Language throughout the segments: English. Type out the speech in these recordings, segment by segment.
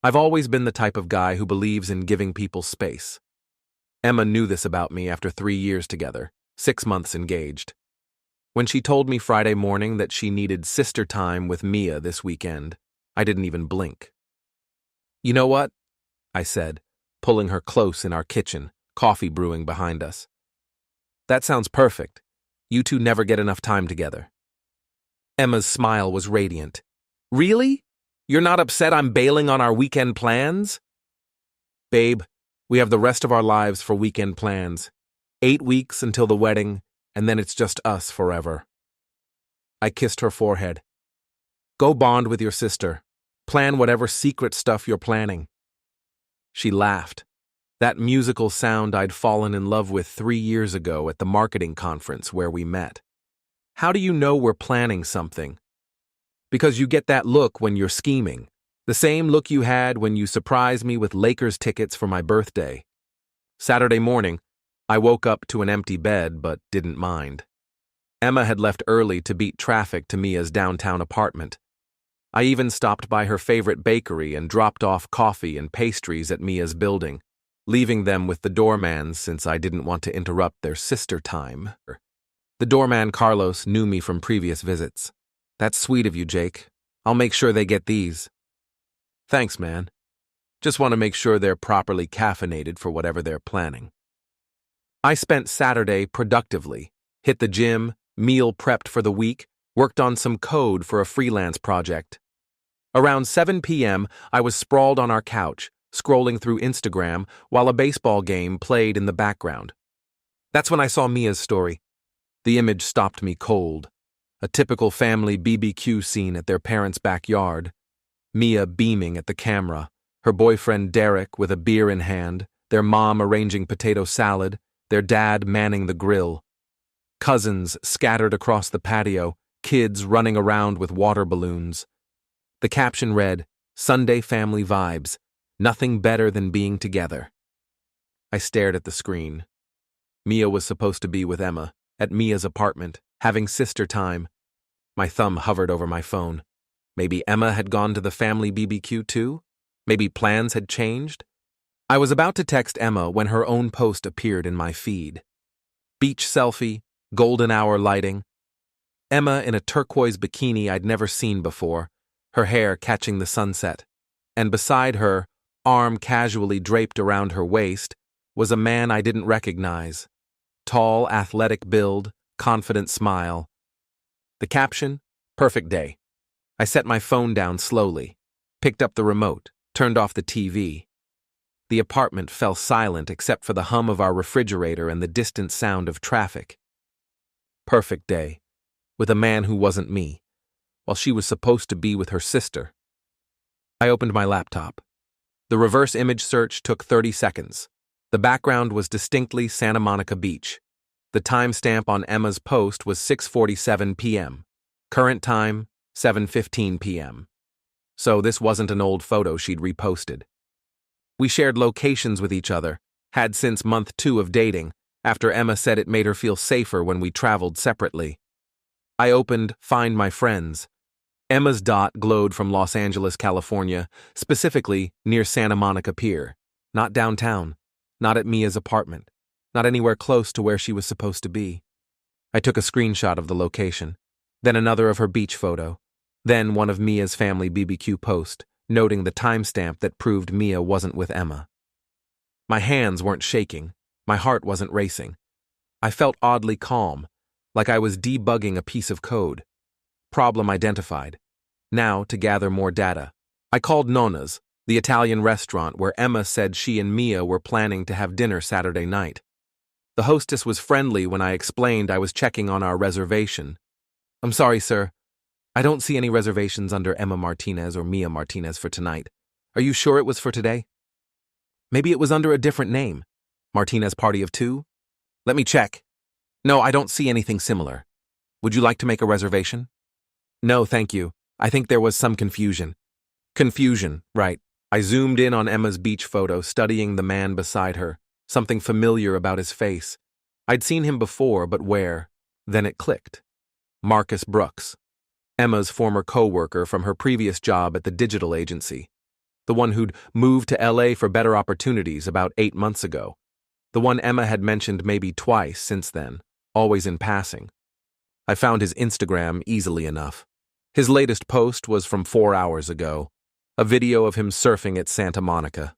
I've always been the type of guy who believes in giving people space. Emma knew this about me after 3 years together, 6 months engaged. When she told me Friday morning that she needed sister time with Mia this weekend, I didn't even blink. "You know what?" I said, pulling her close in our kitchen, coffee brewing behind us. "That sounds perfect. You two never get enough time together." Emma's smile was radiant. "Really? You're not upset I'm bailing on our weekend plans?" "Babe, we have the rest of our lives for weekend plans. 8 weeks until the wedding, and then it's just us forever." I kissed her forehead. "Go bond with your sister. Plan whatever secret stuff you're planning." She laughed. That musical sound I'd fallen in love with 3 years ago at the marketing conference where we met. "How do you know we're planning something?" "Because you get that look when you're scheming. The same look you had when you surprised me with Lakers tickets for my birthday." Saturday morning, I woke up to an empty bed but didn't mind. Emma had left early to beat traffic to Mia's downtown apartment. I even stopped by her favorite bakery and dropped off coffee and pastries at Mia's building, leaving them with the doorman since I didn't want to interrupt their sister time. The doorman, Carlos, knew me from previous visits. "That's sweet of you, Jake. I'll make sure they get these." "Thanks, man. Just want to make sure they're properly caffeinated for whatever they're planning." I spent Saturday productively, hit the gym, meal prepped for the week, worked on some code for a freelance project. Around 7 p.m., I was sprawled on our couch, scrolling through Instagram while a baseball game played in the background. That's when I saw Mia's story. The image stopped me cold. A typical family BBQ scene at their parents' backyard. Mia beaming at the camera, her boyfriend Derek with a beer in hand, their mom arranging potato salad, their dad manning the grill. Cousins scattered across the patio, kids running around with water balloons. The caption read, "Sunday family vibes, nothing better than being together." I stared at the screen. Mia was supposed to be with Emma, at Mia's apartment, having sister time. My thumb hovered over my phone. Maybe Emma had gone to the family BBQ too? Maybe plans had changed? I was about to text Emma when her own post appeared in my feed. Beach selfie, golden hour lighting. Emma in a turquoise bikini I'd never seen before, her hair catching the sunset. And beside her, arm casually draped around her waist, was a man I didn't recognize. Tall, athletic build, confident smile. The caption, "Perfect day." I set my phone down slowly, picked up the remote, turned off the TV. The apartment fell silent except for the hum of our refrigerator and the distant sound of traffic. Perfect day, with a man who wasn't me, while she was supposed to be with her sister. I opened my laptop. The reverse image search took 30 seconds. The background was distinctly Santa Monica Beach. The timestamp on Emma's post was 6:47 p.m. Current time, 7:15 p.m. So this wasn't an old photo she'd reposted. We shared locations with each other, had since month 2 of dating, after Emma said it made her feel safer when we traveled separately. I opened Find My Friends. Emma's dot glowed from Los Angeles, California, specifically near Santa Monica Pier. Not downtown, not at Mia's apartment, not anywhere close to where she was supposed to be. I took a screenshot of the location, then another of her beach photo, then one of Mia's family BBQ post, noting the timestamp that proved Mia wasn't with Emma. My hands weren't shaking, my heart wasn't racing. I felt oddly calm, like I was debugging a piece of code. Problem identified. Now to gather more data. I called Nonna's, the Italian restaurant where Emma said she and Mia were planning to have dinner Saturday night. The hostess was friendly when I explained I was checking on our reservation. "I'm sorry, sir. I don't see any reservations under Emma Martinez or Mia Martinez for tonight. Are you sure it was for today?" "Maybe it was under a different name. Martinez Party of Two? Let me check. No, I don't see anything similar. Would you like to make a reservation?" "No, thank you. I think there was some confusion." Confusion, right. I zoomed in on Emma's beach photo, studying the man beside her, something familiar about his face. I'd seen him before, but where? Then it clicked. Marcus Brooks, Emma's former co-worker from her previous job at the digital agency. The one who'd moved to LA for better opportunities about 8 months ago. The one Emma had mentioned maybe twice since then, always in passing. I found his Instagram easily enough. His latest post was from 4 hours ago, a video of him surfing at Santa Monica.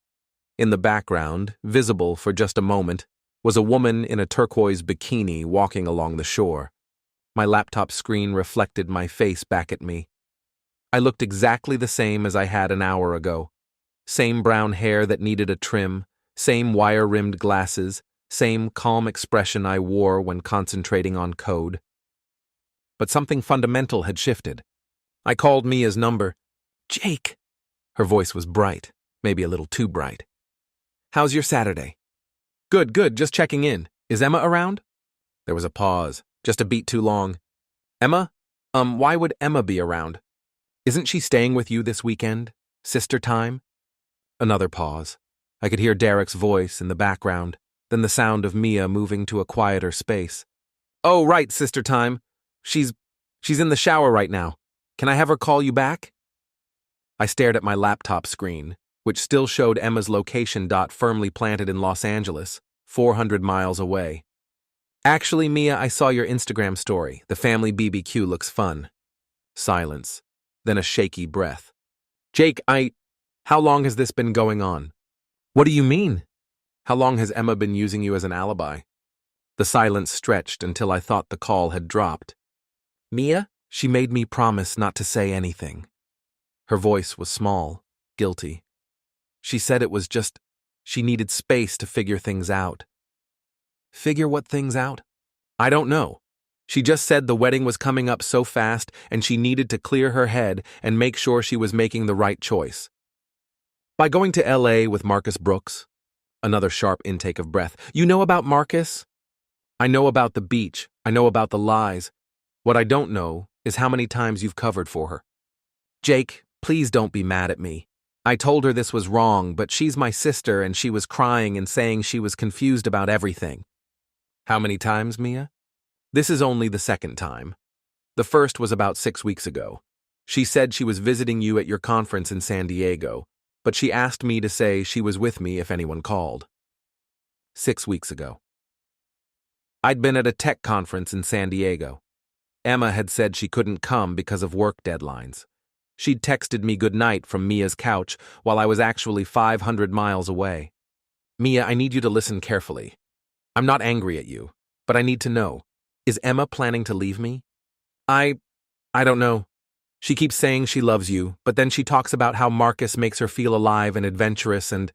In the background, visible for just a moment, was a woman in a turquoise bikini walking along the shore. My laptop screen reflected my face back at me. I looked exactly the same as I had an hour ago. Same brown hair that needed a trim, same wire-rimmed glasses, same calm expression I wore when concentrating on code. But something fundamental had shifted. I called Mia's number. "Jake." Her voice was bright, maybe a little too bright. "How's your Saturday?" Good, just checking in. Is Emma around?" There was a pause, just a beat too long. "Emma? Why would Emma be around? Isn't she staying with you this weekend? Sister time?" Another pause. I could hear Derek's voice in the background, then the sound of Mia moving to a quieter space. "Oh, right, sister time. She's in the shower right now. Can I have her call you back?" I stared at my laptop screen, which still showed Emma's location dot firmly planted in Los Angeles, 400 miles away. "Actually, Mia, I saw your Instagram story. The family BBQ looks fun." Silence, then a shaky breath. "Jake, how long has this been going on?" "What do you mean?" "How long has Emma been using you as an alibi?" The silence stretched until I thought the call had dropped. "Mia, she made me promise not to say anything." Her voice was small, guilty. She said it was just, she needed space to figure things out. Figure what things out? I don't know. She just said the wedding was coming up so fast and she needed to clear her head and make sure she was making the right choice. By going to LA with Marcus Brooks? Another sharp intake of breath. "You know about Marcus?" "I know about the beach. I know about the lies. What I don't know is how many times you've covered for her." "Jake, please don't be mad at me. I told her this was wrong, but she's my sister and she was crying and saying she was confused about everything." "How many times, Mia?" "This is only the second time. The first was about 6 weeks ago. She said she was visiting you at your conference in San Diego, but she asked me to say she was with me if anyone called." 6 weeks ago. I'd been at a tech conference in San Diego. Emma had said she couldn't come because of work deadlines. She'd texted me goodnight from Mia's couch while I was actually 500 miles away. "Mia, I need you to listen carefully. I'm not angry at you, but I need to know. Is Emma planning to leave me?" I don't know. She keeps saying she loves you, but then she talks about how Marcus makes her feel alive and adventurous and—"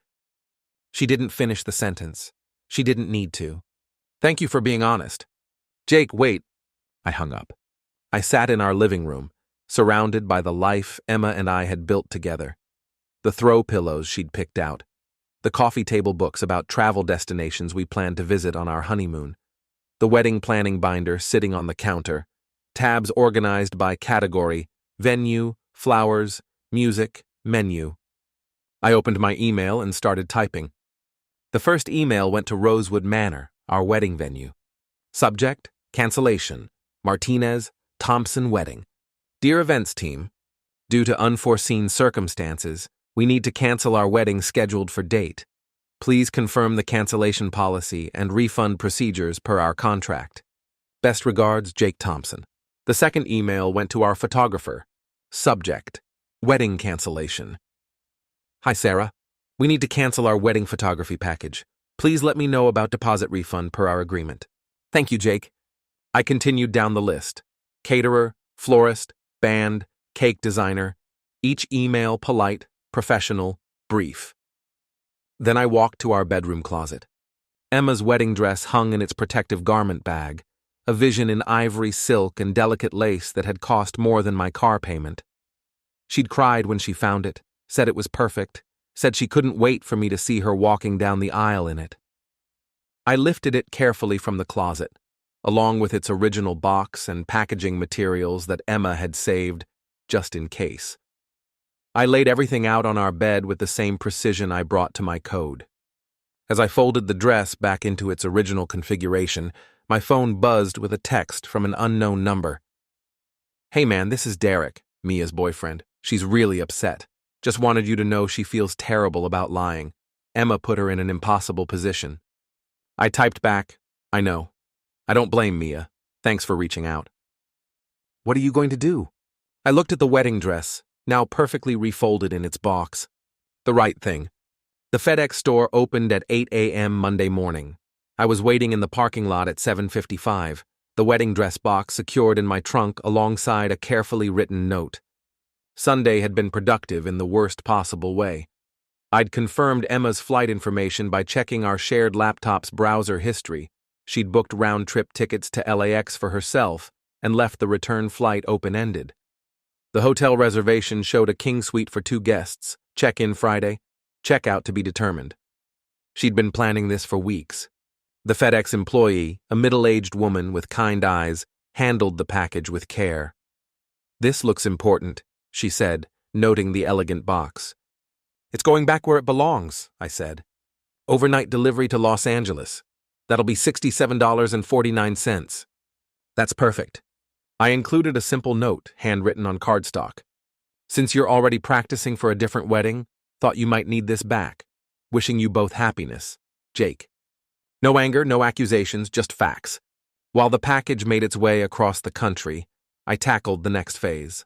She didn't finish the sentence. She didn't need to. "Thank you for being honest." "Jake, wait." I hung up. I sat in our living room, surrounded by the life Emma and I had built together. The throw pillows she'd picked out. The coffee table books about travel destinations we planned to visit on our honeymoon. The wedding planning binder sitting on the counter. Tabs organized by category: venue, flowers, music, menu. I opened my email and started typing. The first email went to Rosewood Manor, our wedding venue. Subject: cancellation. Martinez, Thompson wedding. Dear events team, due to unforeseen circumstances, we need to cancel our wedding scheduled for date. Please confirm the cancellation policy and refund procedures per our contract. Best regards, Jake Thompson. The second email went to our photographer. Subject: wedding cancellation. Hi, Sarah. We need to cancel our wedding photography package. Please let me know about deposit refund per our agreement. Thank you, Jake. I continued down the list. Caterer, florist, band, cake designer. Each email polite, professional, brief. Then I walked to our bedroom closet. Emma's wedding dress hung in its protective garment bag, a vision in ivory silk and delicate lace that had cost more than my car payment. She'd cried when she found it, said it was perfect, said she couldn't wait for me to see her walking down the aisle in it. I lifted it carefully from the closet, along with its original box and packaging materials that Emma had saved just in case. I laid everything out on our bed with the same precision I brought to my code. As I folded the dress back into its original configuration, my phone buzzed with a text from an unknown number. "Hey man, this is Derek, Mia's boyfriend. She's really upset. Just wanted you to know she feels terrible about lying. Emma put her in an impossible position. I typed back, I know. I don't blame Mia. Thanks for reaching out. What are you going to do? I looked at the wedding dress, now perfectly refolded in its box. The right thing. The FedEx store opened at 8 a.m. Monday morning. I was waiting in the parking lot at 7:55, the wedding dress box secured in my trunk alongside a carefully written note. Sunday had been productive in the worst possible way. I'd confirmed Emma's flight information by checking our shared laptop's browser history. She'd booked round-trip tickets to LAX for herself and left the return flight open-ended. The hotel reservation showed a king suite for 2 guests, check-in Friday, check-out to be determined. She'd been planning this for weeks. The FedEx employee, a middle-aged woman with kind eyes, handled the package with care. "This looks important," she said, noting the elegant box. "It's going back where it belongs," I said. "Overnight delivery to Los Angeles. That'll be $67.49. That's perfect." I included a simple note, handwritten on cardstock. "Since you're already practicing for a different wedding, thought you might need this back. Wishing you both happiness. Jake." No anger, no accusations, just facts. While the package made its way across the country, I tackled the next phase.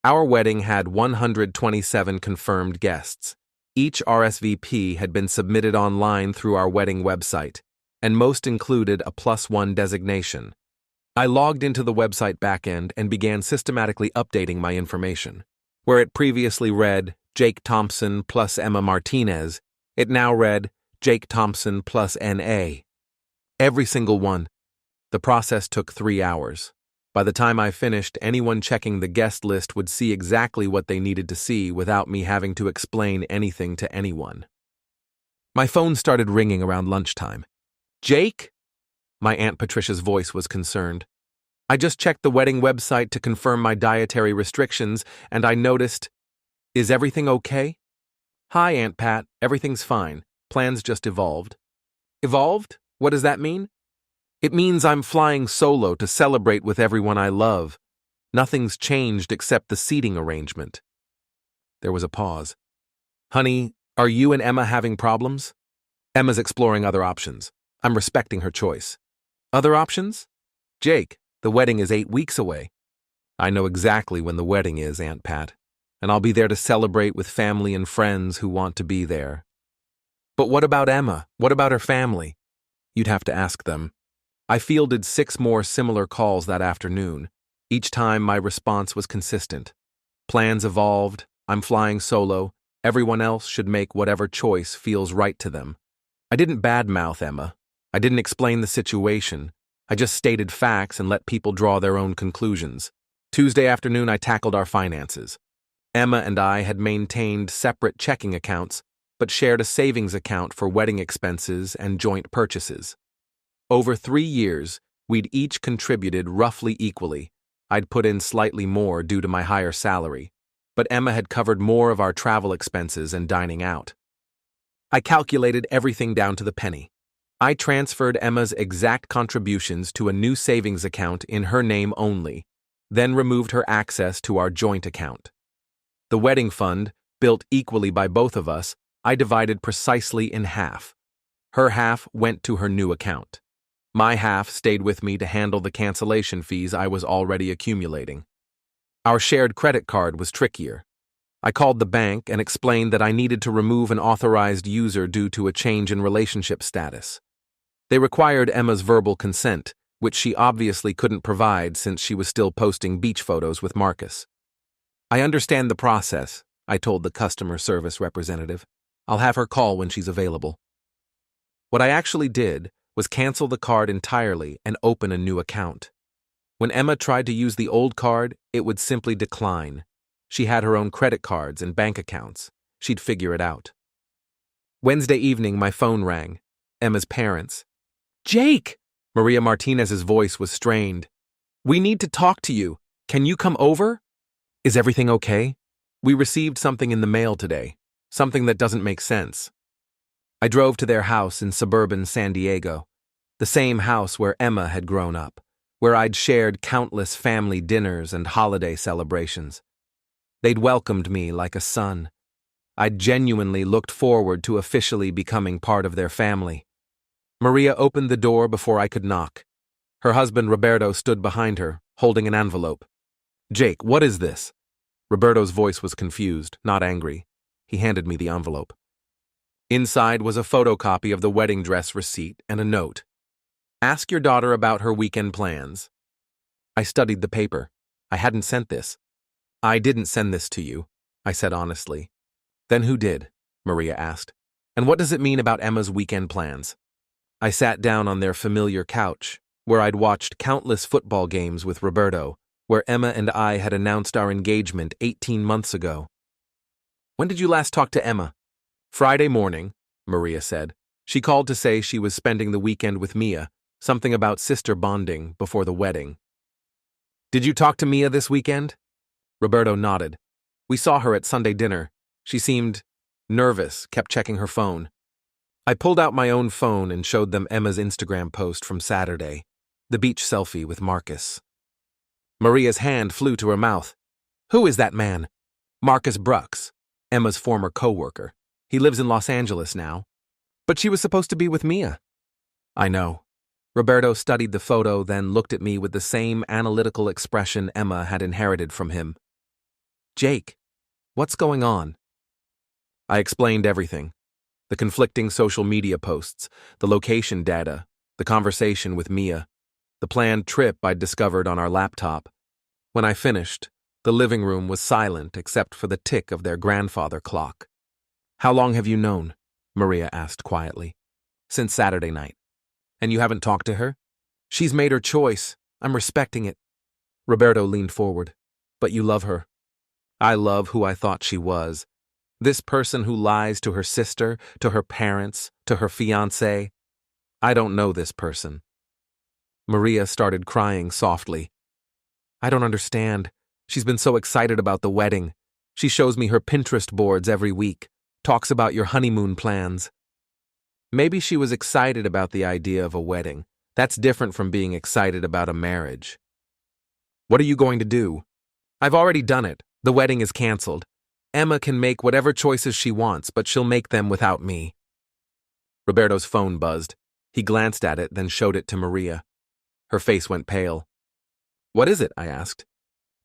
Our wedding had 127 confirmed guests. Each RSVP had been submitted online through our wedding website, and most included a +1 designation. I logged into the website backend and began systematically updating my information. Where it previously read Jake Thompson plus Emma Martinez, it now read Jake Thompson plus N.A. Every single one. The process took 3 hours. By the time I finished, anyone checking the guest list would see exactly what they needed to see without me having to explain anything to anyone. My phone started ringing around lunchtime. "Jake?" My Aunt Patricia's voice was concerned. "I just checked the wedding website to confirm my dietary restrictions, and I noticed, is everything okay?" "Hi, Aunt Pat. Everything's fine. Plans just evolved." "Evolved? What does that mean?" "It means I'm flying solo to celebrate with everyone I love. Nothing's changed except the seating arrangement." There was a pause. "Honey, are you and Emma having problems?" "Emma's exploring other options. I'm respecting her choice." "Other options?" "Jake, the wedding is 8 weeks away." "I know exactly when the wedding is, Aunt Pat, and I'll be there to celebrate with family and friends who want to be there." "But what about Emma? What about her family?" "You'd have to ask them." I fielded 6 more similar calls that afternoon. Each time my response was consistent. Plans evolved, I'm flying solo, everyone else should make whatever choice feels right to them. I didn't badmouth Emma. I didn't explain the situation. I just stated facts and let people draw their own conclusions. Tuesday afternoon, I tackled our finances. Emma and I had maintained separate checking accounts, but shared a savings account for wedding expenses and joint purchases. Over 3 years, we'd each contributed roughly equally. I'd put in slightly more due to my higher salary, but Emma had covered more of our travel expenses and dining out. I calculated everything down to the penny. I transferred Emma's exact contributions to a new savings account in her name only, then removed her access to our joint account. The wedding fund, built equally by both of us, I divided precisely in half. Her half went to her new account. My half stayed with me to handle the cancellation fees I was already accumulating. Our shared credit card was trickier. I called the bank and explained that I needed to remove an authorized user due to a change in relationship status. They required Emma's verbal consent, which she obviously couldn't provide since she was still posting beach photos with Marcus. "I understand the process," I told the customer service representative. "I'll have her call when she's available." What I actually did was cancel the card entirely and open a new account. When Emma tried to use the old card, it would simply decline. She had her own credit cards and bank accounts. She'd figure it out. Wednesday evening, my phone rang. Emma's parents. "Jake!" Maria Martinez's voice was strained. "We need to talk to you. Can you come over?" "Is everything okay? We received something in the mail today. Something that doesn't make sense." I drove to their house in suburban San Diego, the same house where Emma had grown up, where I'd shared countless family dinners and holiday celebrations. They'd welcomed me like a son, I genuinely looked forward to officially becoming part of their family. Maria opened the door before I could knock. Her husband Roberto stood behind her, holding an envelope. "Jake, what is this?" Roberto's voice was confused, not angry. He handed me the envelope. Inside was a photocopy of the wedding dress receipt and a note. "Ask your daughter about her weekend plans." I studied the paper. I hadn't sent this. "I didn't send this to you," I said honestly. "Then who did?" Maria asked. "And what does it mean about Emma's weekend plans?" I sat down on their familiar couch, where I'd watched countless football games with Roberto, where Emma and I had announced our engagement 18 months ago. "When did you last talk to Emma?" "Friday morning," Maria said. "She called to say she was spending the weekend with Mia, something about sister bonding before the wedding." "Did you talk to Mia this weekend?" Roberto nodded. "We saw her at Sunday dinner. She seemed nervous, kept checking her phone." I pulled out my own phone and showed them Emma's Instagram post from Saturday, the beach selfie with Marcus. Maria's hand flew to her mouth. "Who is that man?" "Marcus Brooks, Emma's former co-worker. He lives in Los Angeles now." "But she was supposed to be with Mia." "I know." Roberto studied the photo, then looked at me with the same analytical expression Emma had inherited from him. "Jake, what's going on?" I explained everything. The conflicting social media posts, the location data, the conversation with Mia, the planned trip I'd discovered on our laptop. When I finished, the living room was silent except for the tick of their grandfather clock. "How long have you known?" Maria asked quietly. "Since Saturday night." "And you haven't talked to her?" "She's made her choice. I'm respecting it." Roberto leaned forward. "But you love her." "I love who I thought she was. This person who lies to her sister, to her parents, to her fiancé. I don't know this person." Maria started crying softly. "I don't understand. She's been so excited about the wedding. She shows me her Pinterest boards every week, talks about your honeymoon plans." Maybe she was excited about the idea of a wedding. That's different from being excited about a marriage. "What are you going to do?" "I've already done it. The wedding is canceled. Emma can make whatever choices she wants, but she'll make them without me." Roberto's phone buzzed. He glanced at it, then showed it to Maria. Her face went pale. "What is it?" I asked.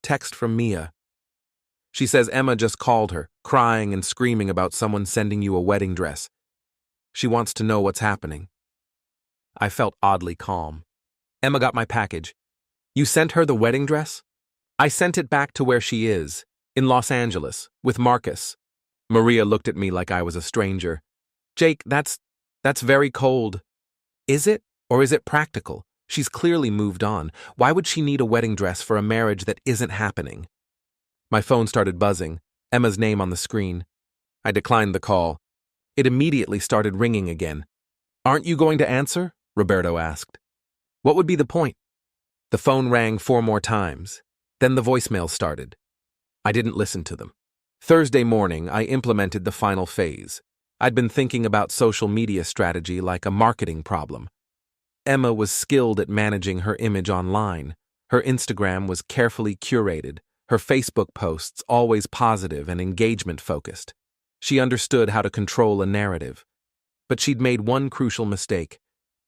"Text from Mia. She says Emma just called her, crying and screaming about someone sending you a wedding dress. She wants to know what's happening." I felt oddly calm. "Emma got my package." "You sent her the wedding dress?" "I sent it back to where she is, in Los Angeles, with Marcus." Maria looked at me like I was a stranger. "Jake, that's very cold." "Is it? Or is it practical? She's clearly moved on. Why would she need a wedding dress for a marriage that isn't happening?" My phone started buzzing, Emma's name on the screen. I declined the call. It immediately started ringing again. "Aren't you going to answer?" Roberto asked. "What would be the point?" The phone rang 4 more times. Then the voicemail started. I didn't listen to them. Thursday morning, I implemented the final phase. I'd been thinking about social media strategy like a marketing problem. Emma was skilled at managing her image online. Her Instagram was carefully curated, her Facebook posts always positive and engagement-focused. She understood how to control a narrative. But she'd made one crucial mistake.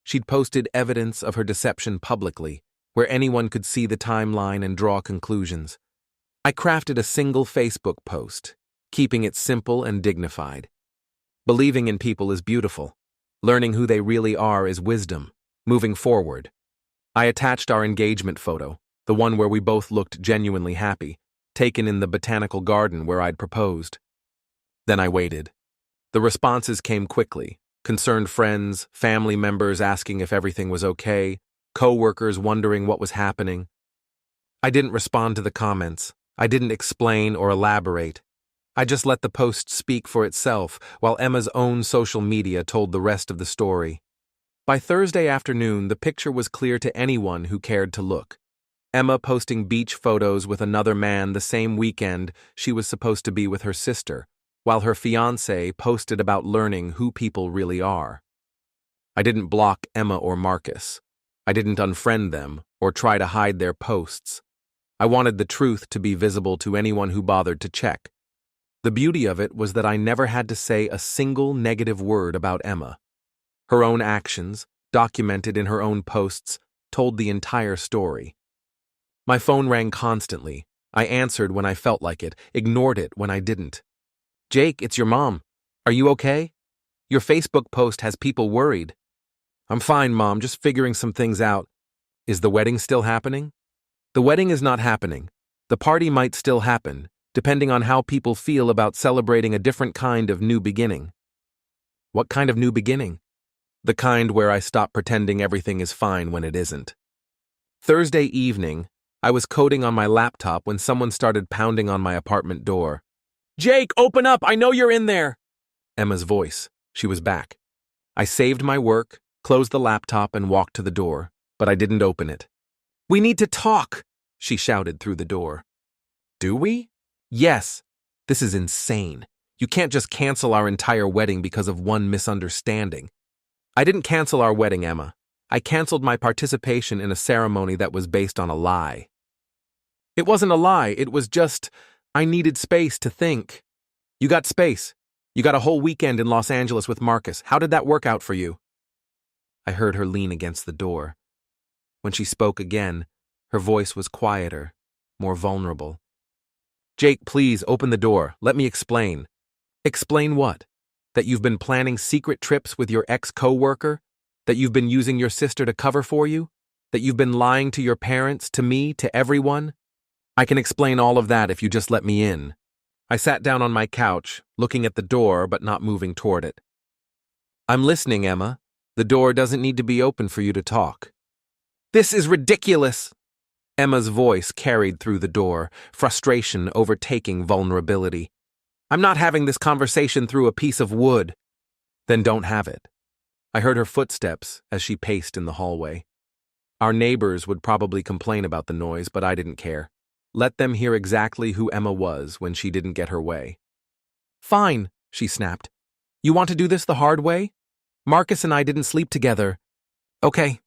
She'd posted evidence of her deception publicly, where anyone could see the timeline and draw conclusions. I crafted a single Facebook post, keeping it simple and dignified. Believing in people is beautiful. Learning who they really are is wisdom. Moving forward. I attached our engagement photo, the one where we both looked genuinely happy, taken in the botanical garden where I'd proposed. Then I waited. The responses came quickly. Concerned friends, family members asking if everything was okay, co-workers wondering what was happening. I didn't respond to the comments. I didn't explain or elaborate. I just let the post speak for itself, while Emma's own social media told the rest of the story. By Thursday afternoon, the picture was clear to anyone who cared to look. Emma posting beach photos with another man the same weekend she was supposed to be with her sister, while her fiancé posted about learning who people really are. I didn't block Emma or Marcus. I didn't unfriend them or try to hide their posts. I wanted the truth to be visible to anyone who bothered to check. The beauty of it was that I never had to say a single negative word about Emma. Her own actions, documented in her own posts, told the entire story. My phone rang constantly. I answered when I felt like it, ignored it when I didn't. "Jake, it's your mom. Are you okay? Your Facebook post has people worried." "I'm fine, Mom, just figuring some things out." "Is the wedding still happening?" "The wedding is not happening. The party might still happen, depending on how people feel about celebrating a different kind of new beginning." "What kind of new beginning?" "The kind where I stop pretending everything is fine when it isn't." Thursday evening, I was coding on my laptop when someone started pounding on my apartment door. "Jake, open up! I know you're in there!" Emma's voice. She was back. I saved my work, closed the laptop, and walked to the door, but I didn't open it. "We need to talk!" she shouted through the door. "Do we?" "Yes. This is insane. You can't just cancel our entire wedding because of one misunderstanding." "I didn't cancel our wedding, Emma. I canceled my participation in a ceremony that was based on a lie." "It wasn't a lie, it was just, I needed space to think." "You got space. You got a whole weekend in Los Angeles with Marcus. How did that work out for you?" I heard her lean against the door. When she spoke again, her voice was quieter, more vulnerable. "Jake, please open the door. Let me explain." "Explain what? That you've been planning secret trips with your ex-coworker? That you've been using your sister to cover for you? That you've been lying to your parents, to me, to everyone?" "I can explain all of that if you just let me in." I sat down on my couch, looking at the door but not moving toward it. "I'm listening, Emma. The door doesn't need to be open for you to talk." "This is ridiculous!" Emma's voice carried through the door, frustration overtaking vulnerability. "I'm not having this conversation through a piece of wood." "Then don't have it." I heard her footsteps as she paced in the hallway. Our neighbors would probably complain about the noise, but I didn't care. Let them hear exactly who Emma was when she didn't get her way. "Fine," she snapped. "You want to do this the hard way? Marcus and I didn't sleep together." "Okay."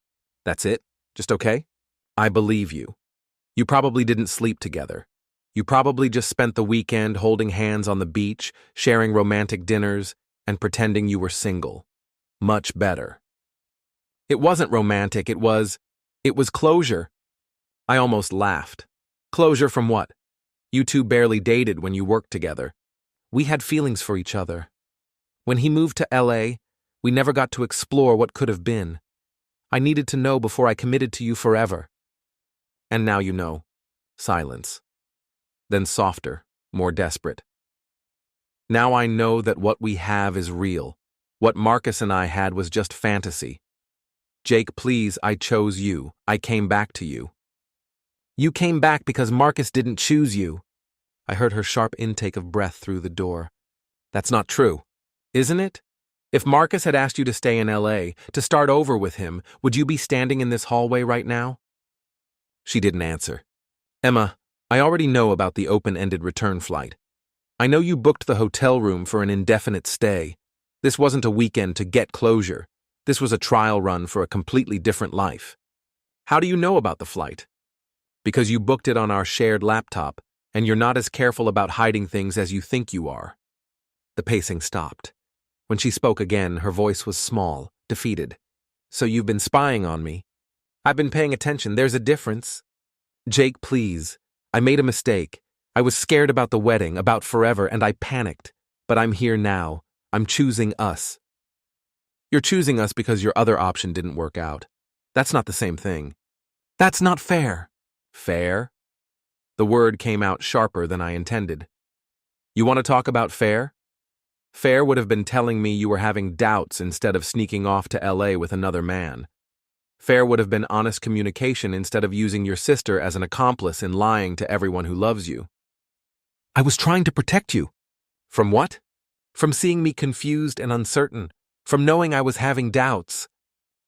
"That's it? Just okay?" "I believe you. You probably didn't sleep together. You probably just spent the weekend holding hands on the beach, sharing romantic dinners, and pretending you were single. Much better." "It wasn't romantic, it was closure." I almost laughed. "Closure from what? You two barely dated when you worked together. We had feelings for each other. When he moved to LA, we never got to explore what could have been. I needed to know before I committed to you forever." "And now you know." Silence. Then softer, more desperate. "Now I know that what we have is real. What Marcus and I had was just fantasy. Jake, please, I chose you. I came back to you." "You came back because Marcus didn't choose you." I heard her sharp intake of breath through the door. "That's not true." "Isn't it? If Marcus had asked you to stay in LA, to start over with him, would you be standing in this hallway right now?" She didn't answer. "Emma, I already know about the open-ended return flight. I know you booked the hotel room for an indefinite stay. This wasn't a weekend to get closure. This was a trial run for a completely different life. How do you know about the flight?" "Because you booked it on our shared laptop, and you're not as careful about hiding things as you think you are." The pacing stopped. When she spoke again, her voice was small, defeated. "So you've been spying on me?" "I've been paying attention. There's a difference." "Jake, please. I made a mistake. I was scared about the wedding, about forever, and I panicked. But I'm here now. I'm choosing us." "You're choosing us because your other option didn't work out. That's not the same thing." "That's not fair." "Fair?" The word came out sharper than I intended. "You want to talk about fair?" Fair would have been telling me you were having doubts instead of sneaking off to LA with another man. Fair would have been honest communication instead of using your sister as an accomplice in lying to everyone who loves you. "I was trying to protect you." "From what?" "From seeing me confused and uncertain, from knowing I was having doubts.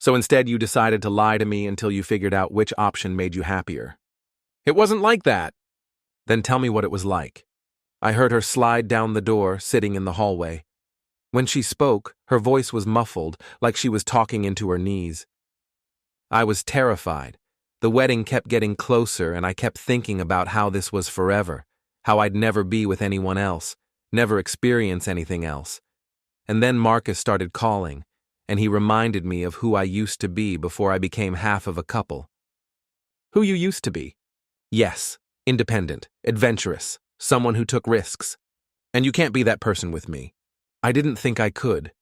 So instead you decided to lie to me until you figured out which option made you happier." "It wasn't like that." "Then tell me what it was like." I heard her slide down the door, sitting in the hallway. When she spoke, her voice was muffled, like she was talking into her knees. "I was terrified. The wedding kept getting closer, and I kept thinking about how this was forever, how I'd never be with anyone else, never experience anything else. And then Marcus started calling, and he reminded me of who I used to be before I became half of a couple. Who you used to be? Yes, independent, adventurous, someone who took risks. And you can't be that person with me. I didn't think I could.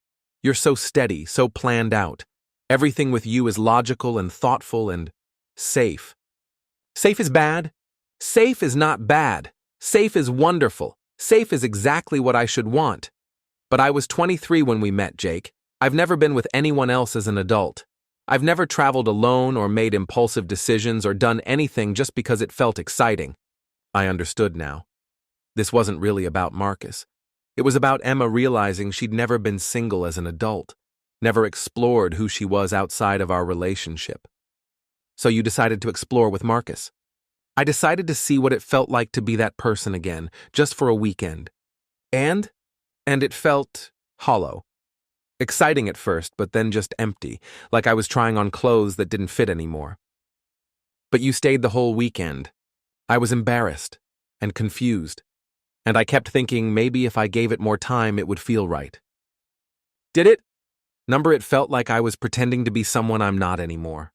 You're so steady, so planned out. Everything with you is logical and thoughtful and safe. Safe is bad? Safe is not bad. Safe is wonderful. Safe is exactly what I should want. But I was 23 when we met, Jake. I've never been with anyone else as an adult. I've never traveled alone or made impulsive decisions or done anything just because it felt exciting. I understood now. This wasn't really about Marcus. It was about Emma realizing she'd never been single as an adult, never explored who she was outside of our relationship. So you decided to explore with Marcus. I decided to see what it felt like to be that person again, just for a weekend. And it felt hollow. Exciting at first, but then just empty, like I was trying on clothes that didn't fit anymore. But you stayed the whole weekend. I was embarrassed and confused, and I kept thinking maybe if I gave it more time it would feel right. Did it? It felt like I was pretending to be someone I'm not anymore.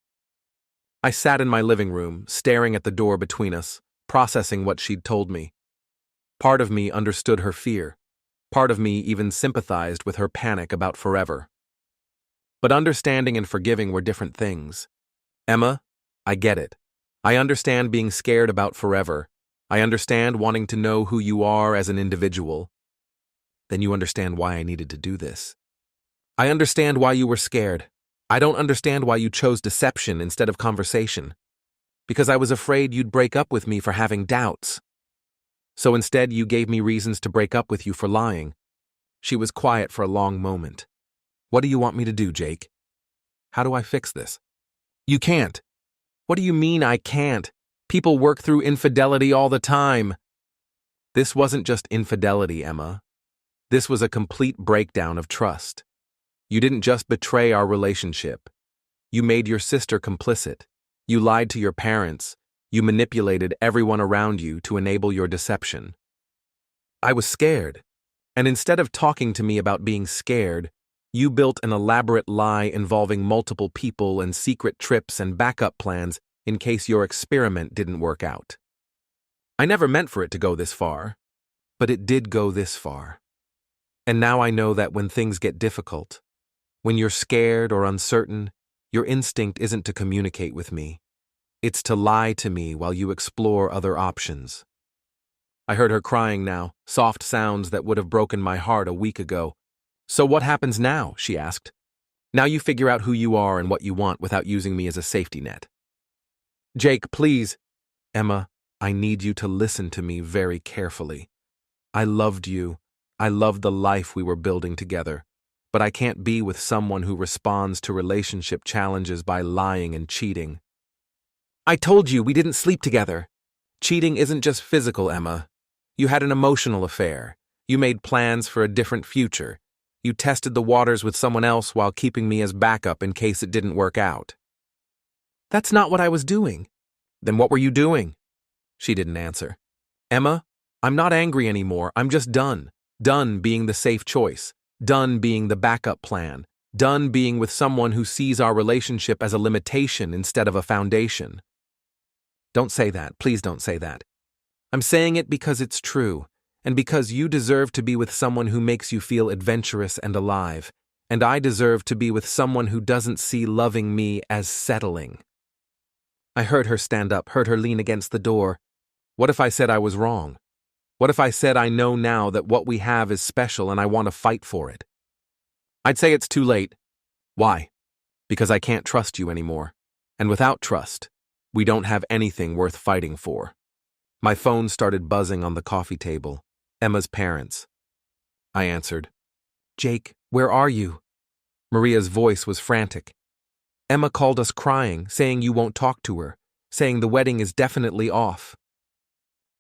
I sat in my living room, staring at the door between us, processing what she'd told me. Part of me understood her fear. Part of me even sympathized with her panic about forever. But understanding and forgiving were different things. Emma, I get it. I understand being scared about forever. I understand wanting to know who you are as an individual. Then you understand why I needed to do this. I understand why you were scared. I don't understand why you chose deception instead of conversation. Because I was afraid you'd break up with me for having doubts. So instead you gave me reasons to break up with you for lying. She was quiet for a long moment. What do you want me to do, Jake? How do I fix this? You can't. What do you mean I can't? People work through infidelity all the time. This wasn't just infidelity, Emma. This was a complete breakdown of trust. You didn't just betray our relationship. You made your sister complicit. You lied to your parents. You manipulated everyone around you to enable your deception. I was scared. And instead of talking to me about being scared, you built an elaborate lie involving multiple people and secret trips and backup plans in case your experiment didn't work out. I never meant for it to go this far, but it did go this far. And now I know that when things get difficult, when you're scared or uncertain, your instinct isn't to communicate with me. It's to lie to me while you explore other options. I heard her crying now, soft sounds that would have broken my heart a week ago. So what happens now? She asked. Now you figure out who you are and what you want without using me as a safety net. Jake, please. Emma, I need you to listen to me very carefully. I loved you. I loved the life we were building together. But I can't be with someone who responds to relationship challenges by lying and cheating. I told you we didn't sleep together. Cheating isn't just physical, Emma. You had an emotional affair. You made plans for a different future. You tested the waters with someone else while keeping me as backup in case it didn't work out. That's not what I was doing. Then what were you doing? She didn't answer. Emma, I'm not angry anymore. I'm just done. Done being the safe choice. Done being the backup plan. Done being with someone who sees our relationship as a limitation instead of a foundation. Don't say that. Please don't say that. I'm saying it because it's true, and because you deserve to be with someone who makes you feel adventurous and alive, and I deserve to be with someone who doesn't see loving me as settling. I heard her stand up, heard her lean against the door. What if I said I was wrong? What if I said I know now that what we have is special and I want to fight for it? I'd say it's too late. Why? Because I can't trust you anymore. And without trust, we don't have anything worth fighting for. My phone started buzzing on the coffee table. Emma's parents. I answered. Jake, where are you? Maria's voice was frantic. Emma called us crying, saying you won't talk to her, saying the wedding is definitely off.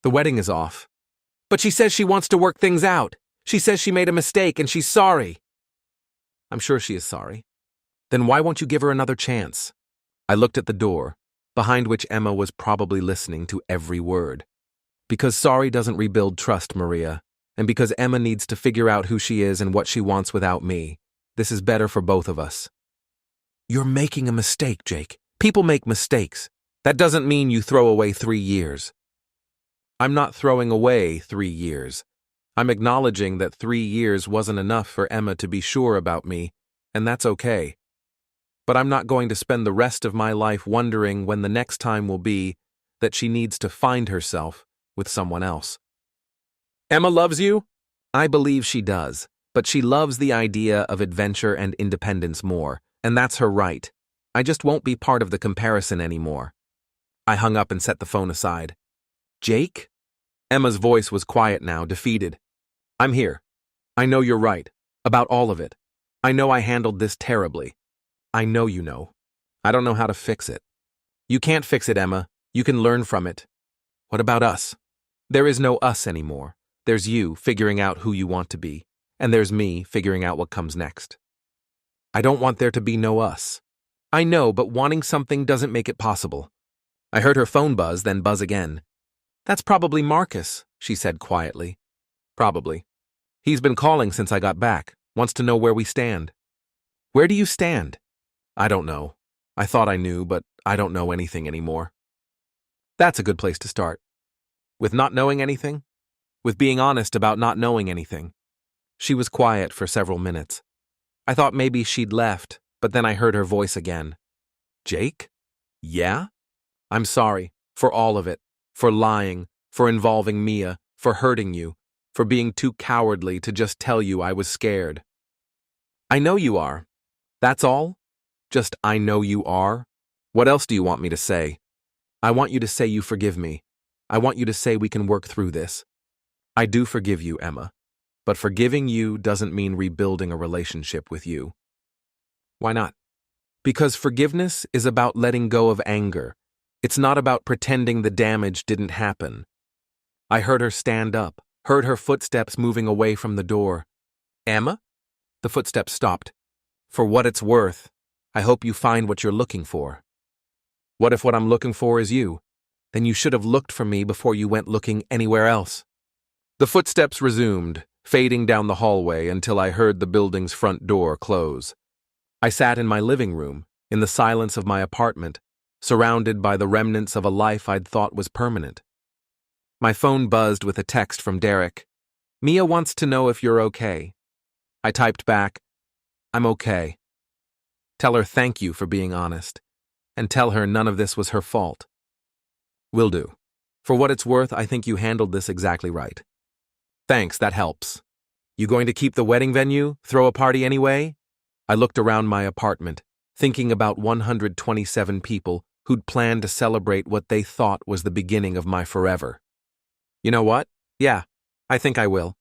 The wedding is off. But she says she wants to work things out. She says she made a mistake and she's sorry. I'm sure she is sorry. Then why won't you give her another chance? I looked at the door, behind which Emma was probably listening to every word. Because sorry doesn't rebuild trust, Maria, And because Emma needs to figure out who she is and what she wants without me, this is better for both of us. You're making a mistake, Jake. People make mistakes. That doesn't mean you throw away 3 years. I'm not throwing away 3 years. I'm acknowledging that 3 years wasn't enough for Emma to be sure about me, and that's okay. But I'm not going to spend the rest of my life wondering when the next time will be that she needs to find herself with someone else. Emma loves you? I believe she does, but she loves the idea of adventure and independence more, and that's her right. I just won't be part of the comparison anymore. I hung up and set the phone aside. Jake? Emma's voice was quiet now, defeated. I'm here. I know you're right. About all of it. I know I handled this terribly. I know you know. I don't know how to fix it. You can't fix it, Emma. You can learn from it. What about us? There is no us anymore. There's you figuring out who you want to be, and there's me figuring out what comes next. I don't want there to be no us. I know, but wanting something doesn't make it possible. I heard her phone buzz, then buzz again. That's probably Marcus, she said quietly. Probably. He's been calling since I got back, wants to know where we stand. Where do you stand? I don't know. I thought I knew, but I don't know anything anymore. That's a good place to start. With not knowing anything? With being honest about not knowing anything. She was quiet for several minutes. I thought maybe she'd left, but then I heard her voice again. Jake? Yeah? I'm sorry, for all of it, for lying, for involving Mia, for hurting you, for being too cowardly to just tell you I was scared. I know you are. That's all? Just I know you are? What else do you want me to say? I want you to say you forgive me. I want you to say we can work through this. I do forgive you, Emma, but forgiving you doesn't mean rebuilding a relationship with you. Why not? Because forgiveness is about letting go of anger. It's not about pretending the damage didn't happen. I heard her stand up, heard her footsteps moving away from the door. Emma? The footsteps stopped. For what it's worth, I hope you find what you're looking for. What if what I'm looking for is you? Then you should have looked for me before you went looking anywhere else. The footsteps resumed, fading down the hallway until I heard the building's front door close. I sat in my living room, in the silence of my apartment, surrounded by the remnants of a life I'd thought was permanent. My phone buzzed with a text from Derek. Mia wants to know if you're okay. I typed back, I'm okay. Tell her thank you for being honest, and tell her none of this was her fault. Will do. For what it's worth, I think you handled this exactly right. Thanks, that helps. You going to keep the wedding venue, throw a party anyway? I looked around my apartment, thinking about 127 people who'd planned to celebrate what they thought was the beginning of my forever. You know what? Yeah, I think I will.